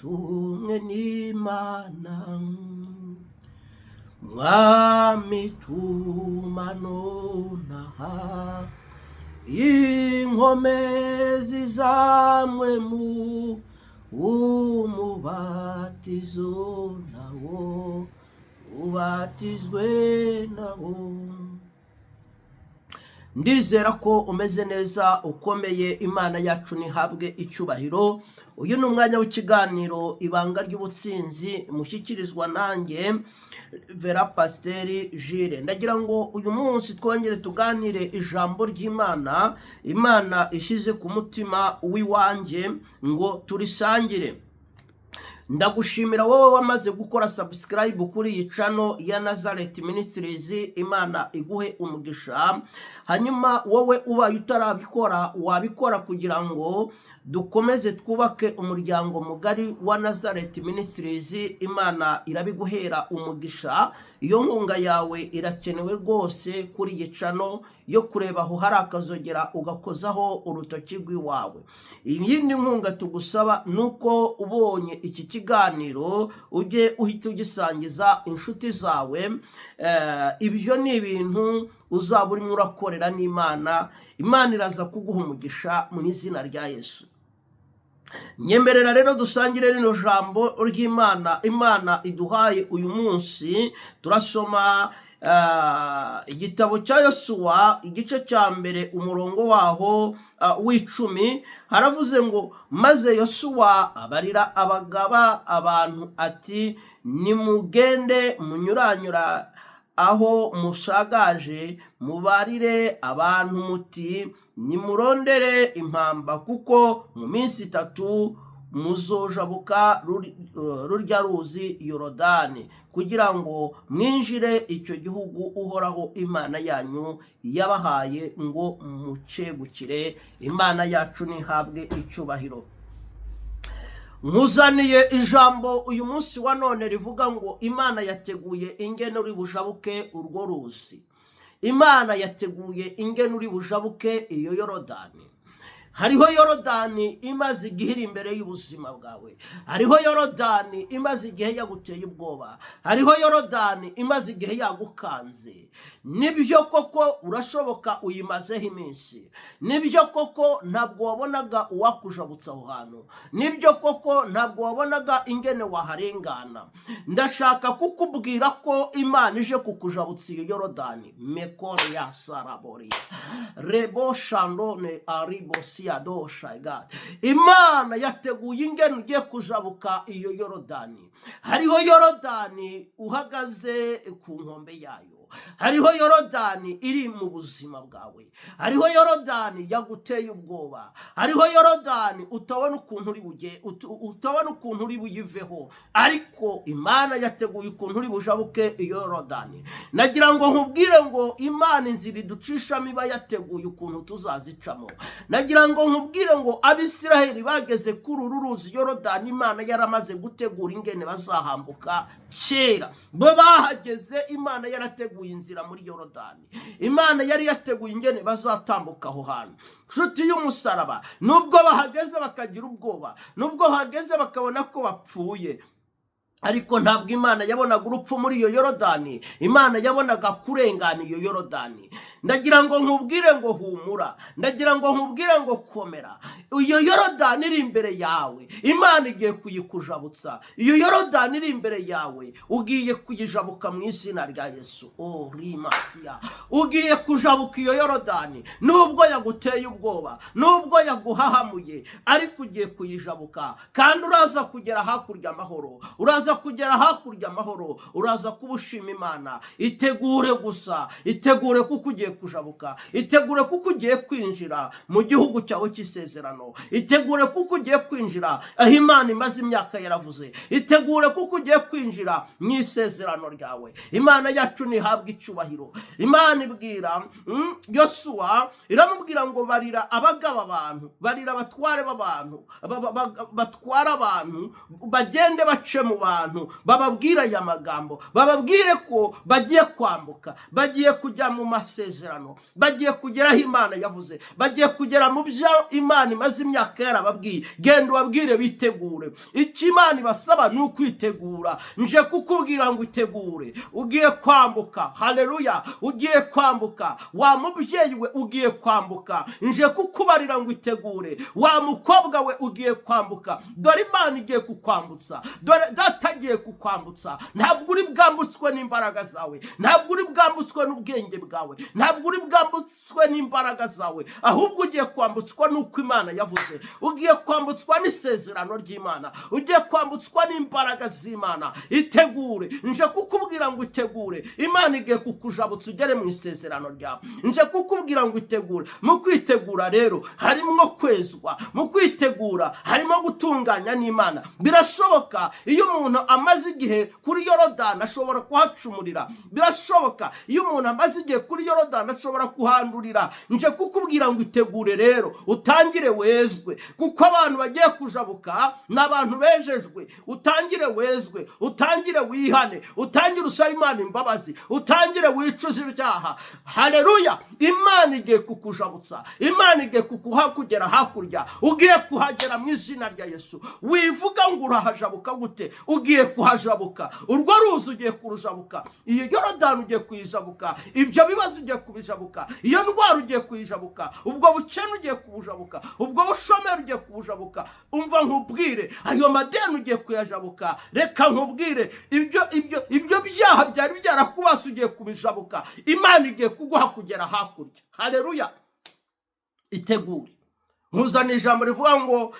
watumwe n'Imana, mwami tuma nonaha inkomezi zamwe mu umubatizo nawo ubatizwe nawo. Ndizera ko umeze neza ukomeye. Imana yacu nihabwe icyubahiro. Uyu ni umwanya w'ikiganiro ibanga ry'ubutsinzi mushyikirizwa nanjye Vera Pasiteri Jire. Ndagira ngo uyu munsi twongere tuganire ijambo ry'Imana, Imana ishyize ku mutima w'iwanjye ngo turisangire. Ndagushimira wowe wamaze gukora subscribe kuri iyi channel ya Nazareth Ministries. Imana iguhe umugisha. Hanyuma wowe ubaye utarabikora wabikora kugira ngo dukomeze twubake umuryango mugari wa Nazareth Ministries. Imana irabiguhera umugisha. Iyo nkunga yawe irakenewe rwose kuri iyi channel yo kureba aho hari akazogera ugakozaho urutoki rw'iwawe. Iyindi nkunga tugusaba nuko ubonye iki kiganiro ujye uhita ugisangiza inshuti zawe. Ibyo ni ibintu uzaba urimo urakorera n'Imana. Imana iraza kuguha umugisha mu izina rya Yesu. Nyemerera rero dusangire rino jambo ry'Imana Imana iduhaye uyu munsi. Turasoma igitabo cya Yosuwa igice cya mbere umurongo waho w'10. Haravuze ngo maze Yosuwa abarira abagaba abantu ati nimugende munyuranyura aho mushagaje mubarire abantu muti nimurondere impamba kuko mu minsi 3 muzojabuka rurya ruzi Yorodani kugira ngo mwinjire icyo gihugu uhoraho Imana yanyu yabahaye ngo mucegukire. Imana yacu nihabwe icyubahiro. Muzaniye ijambo uyu munsi wa none rivuga ngo Imana yateguye ingene uri bujabuke urwo ruzi. Imana yateguye ingene uri bujabuke iyo Yorodani. Hariho Yorodani imaze igihe iri imbere y'ubuzima bwawe. Hariho Yorodani imaze igihe yaguteye ubwoba. Hariho Yorodani imaze igihe yagukanze. Nibyo koko urashoboka uyimazeho iminsi. Nibyo koko ntabwo wabonaga uwakujabutsa aho hantu. Nibyo koko ntabwo wabonaga ingene waharengana. Ndashaka kukubwira ko Imana ije kukujabutsa iyo Yorodani. Mekore ya sarabori rebo shandone aribosi adosha God. Imana yateguye ingene ugiye kujabuka iyo Yorodani. Hariho Yorodani uhagaze ku nkombe yayo. Hariho Yorodani iri mu buzima bwawe. Hariho Yorodani yaguteye ubwoba. Hariho Yorodani utabona ukuntu uri buyiveho, ariko Imana yateguye ukuntu uri bujabuke iyo Yorodani. Nagira ngo nkubwire ngo Imana inzira iducishamo iba yateguye ukuntu tuzazicamo. Nagira ngo nkubwire ngo Abisiraheli bageze kuri uru ruzi Yorodani Imana yaramaze gutegura ingene bazahambuka kera. Bo bahageze Imana yarateguye inzira muri Yorodani. Imana yari yateguye ingene bazatambuka aho hantu. Nshuti y'umusaraba, nubwo bahageze bakagira ubwoba, nubwo bahageze bakabona ko bapfuye, ariko ntabwo Imana yabonaga urupfu muri iyo Yorodani. Imana yabonaga kurengana iyo Yorodani. Ndagira ngo nkubwire ngo humura. Ndagira ngo nkubwire ngo komera. Iyo Yorodani iri imbere yawe. Imana igiye kuyikujabutsa. Iyo Yorodani iri imbere yawe. Ugiye kuyijabuka mu izina rya Yesu. Oh rimasiya. Ugiye kujabuka iyo Yorodani. Nubwo yaguteye ubwoba, nubwo yaguhahamuye, ariko ugiye kuyijabuka. Kandi uraza kugera hakurya amahoro. Uraza kugera hakurya amahoro. Uraza kubushima Imana. Itegure gusa. Itegure kuko ugiye kujabuka. Itegure kuko ugiye kwinjira mu gihugu cyawe cy'isezerano. Itegure kuko ugiye kwinjira aho Imana imaze imyaka yaravuze. Itegure kuko ugiye kwinjira mu isezerano ryawe. Imana yacu nihabwe icyubahiro. Imana ibwira Yosuwa, iramubwira ngo barira abagaba abantu, barira abatware b'abantu, batwara abantu, bagende bace mu bantu bantu bababwira aya magambo, bababwire ko bagiye kwambuka, bagiye kujya mu masezerano, bagiye kugera aho Imana yavuze, bagiye kugera mu byo Imana imaze imyaka yarababwiye. Genda ubabwire bitegure. Icyo Imana ibasaba ni ukwitegura. Nje kukubwira ngo itegure. Ugiye kwambuka. Haleluya. Ugiye kwambuka. Wa mubyeyi we ugiye kwambuka. Nje kukubarira ngo itegure. Wa mukobwa we ugiye kwambuka. Dore Imana igiye kukwambutsa. Dore Data agiye kukwambutsa. Ntabwo uri bwambutswe n'imbaraga zawe, ntabwo uri bwambutswe n'ubwenge bwawe, ntabwo uri bwambutswe n'imbaraga zawe, ahubwo ugiye kwambutswa n'uko Imana yavuze. Ugiye kwambutswa n'isezerano ry'Imana, ugiye kwambutswa n'imbaraga z'Imana. Itegure. Nje kukubwira ngo itegure. Imana igiye kukujabutsa ugere mu isezerano ryawe. Nje kukubwira ngo itegure. Mu kwitegura rero harimo kwezwa, mu kwitegura harimo gutunganya n'Imana. Birashoboka iyo umuntu amaze igihe kuri Yorodani ashobora kuhacumurira. Birashoboka iyo umuntu amaze igihe kuri Yorodani ashobora kuhandurira. Nje kukubwira ngo itegure rero, utangire wezwe, kuko abantu bagiye kujabuka n'abantu bejejwe. Utangire wezwe, utangire wihane, utangire usaba Imana imbabazi, utangire wicuza ibyaha. Haleluya. Imana igiye kukujabutsa, Imana igiye kugera hakurya. Ugiye kuhagera mu izina rya Yesu. Wivuga ngo urahajabuka gute? Ugiye kuhajabuka. Urwo ruzi ugiye kurujabuka, iyo Yorodani ugiye kuyijabuka, ibyo bibazo ugiye kubijabuka, iyo ndwara ugiye kuyijabuka, ubwo bukene ugiye kubujabuka, ubwo bushomeri ugiye kubujabuka. Umva nkubwire, ayo madeni ugiye kuyajabuka. Reka nkubwire, ibyo byaha byari byarakubase ugiye kubijabuka. Imana igiye kuguha kugera hakurya. Haleluya. Itegure. Nkuzana ijambo rivuga ngo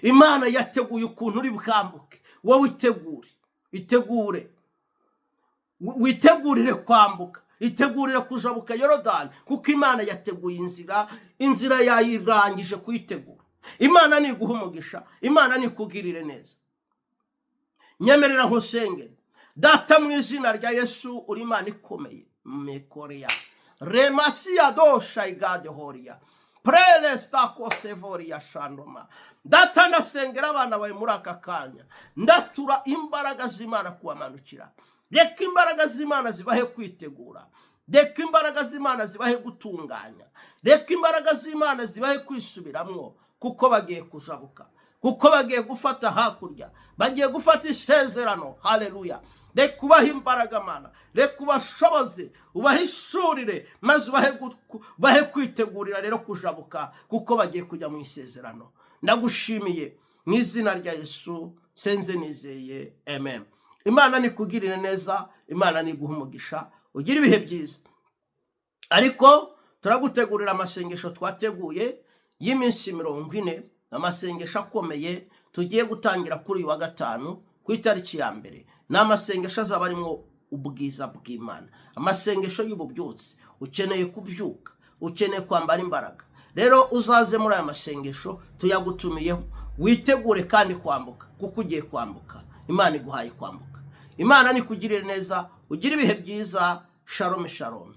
Imana yateguye ukuntu uri bwambuke. Wowe itegure. Itegure. Witegurire kwambuka. Itegurire kujabuka Yorodani, kuko Imana yateguye inzira yayirangije kuyitegura. Imana ni guha umugisha, Imana ni kugirire neza. Nyemerera nkusenge. Data, mu izina rya Yesu, uri Imana ikomeye. Mekoria Remasia dosha igade horia Prele stako sevoria shandoma. Data, ndasengera abana bawe muri aka kanya. Ndatura imbaraga z'Imana kubamanukira. Reka imbaraga z'Imana zibahe kwitegura. Reka imbaraga z'Imana zibahe gutunganya. Reka imbaraga z'Imana zibahe kwisubiramwo, kuko bagiye kujabuka, kuko bagiye gufata hakurya, bagiye gufata isezerano. Haleluya. Reka ubahe imbaraga Mana, reka ubashoboze, ubahishurire, maze ubahe kwitegurira rero kujabuka, kuko bagiye kujya mu isezerano. Ndagushimiye mu izina rya Yesu senze nizeye. Amen. Imana ni kugirira neza, Imana ni guha umugisha. Ugira ibihe byiza. Ariko turagutegurira amasengesho twateguye y'iminsi 40, amasengesho akomeye tugiye gutangira kuri uyu wa gatanu ku itariki ya mbere. N'amasengesho azaba arimo ubwiza bw'Imana, amasengesho y'ububyutse. Ukeneye kubyuka, ukeneye kwambara imbaraga. Rero uzaze muri aya masengesho tuyagutumiyeho. Witegure kandi kwambuka, kuko ugiye kwambuka. Imana iguhaye kwambuka. Imana ni kugirira neza. Ugira ibihe byiza. Shalom shalom.